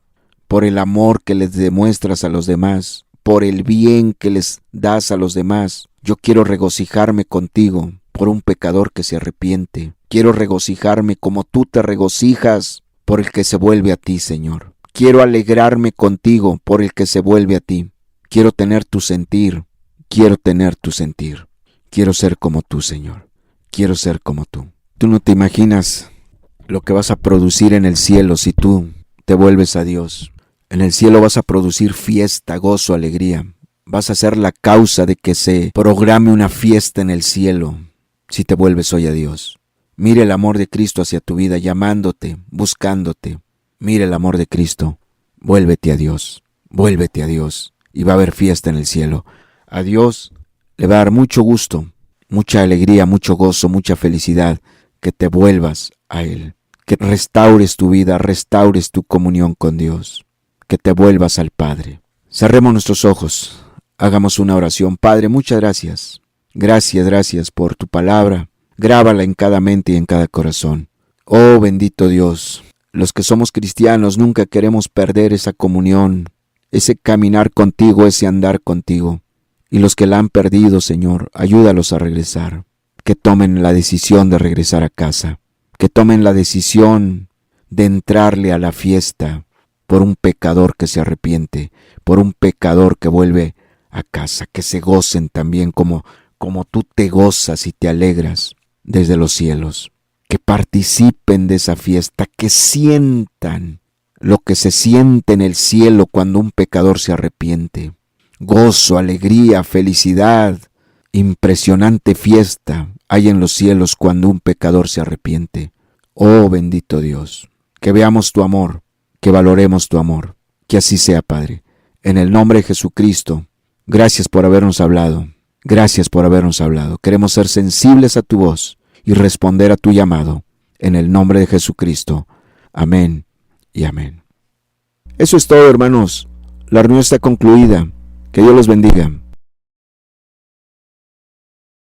por el amor que les demuestras a los demás, por el bien que les das a los demás. Yo quiero regocijarme contigo por un pecador que se arrepiente. Quiero regocijarme como tú te regocijas por el que se vuelve a ti, Señor. Quiero alegrarme contigo por el que se vuelve a ti. Quiero tener tu sentir. Quiero tener tu sentir. Quiero ser como tú, Señor. Quiero ser como tú. Tú no te imaginas lo que vas a producir en el cielo si tú te vuelves a Dios. En el cielo vas a producir fiesta, gozo, alegría. Vas a ser la causa de que se programe una fiesta en el cielo si te vuelves hoy a Dios. Mire el amor de Cristo hacia tu vida, llamándote, buscándote. Mire el amor de Cristo. Vuélvete a Dios, vuélvete a Dios y va a haber fiesta en el cielo. A Dios le va a dar mucho gusto, mucha alegría, mucho gozo, mucha felicidad que te vuelvas a Él. Que restaures tu vida, restaures tu comunión con Dios. Que te vuelvas al Padre. Cerremos nuestros ojos. Hagamos una oración. Padre, muchas gracias. Gracias por tu palabra. Grábala en cada mente y en cada corazón. Oh bendito Dios, los que somos cristianos nunca queremos perder esa comunión, ese caminar contigo, ese andar contigo. Y los que la han perdido, Señor, ayúdalos a regresar. Que tomen la decisión de regresar a casa. Que tomen la decisión de entrarle a la fiesta por un pecador que se arrepiente, por un pecador que vuelve a casa, que se gocen también como tú te gozas y te alegras desde los cielos, que participen de esa fiesta, que sientan lo que se siente en el cielo cuando un pecador se arrepiente. Gozo, alegría, felicidad, impresionante fiesta hay en los cielos cuando un pecador se arrepiente. Oh bendito Dios, que veamos tu amor, que valoremos tu amor, que así sea, Padre. En el nombre de Jesucristo, gracias por habernos hablado. Gracias por habernos hablado. Queremos ser sensibles a tu voz y responder a tu llamado. En el nombre de Jesucristo. Amén y amén. Eso es todo, hermanos. La reunión está concluida. Que Dios los bendiga.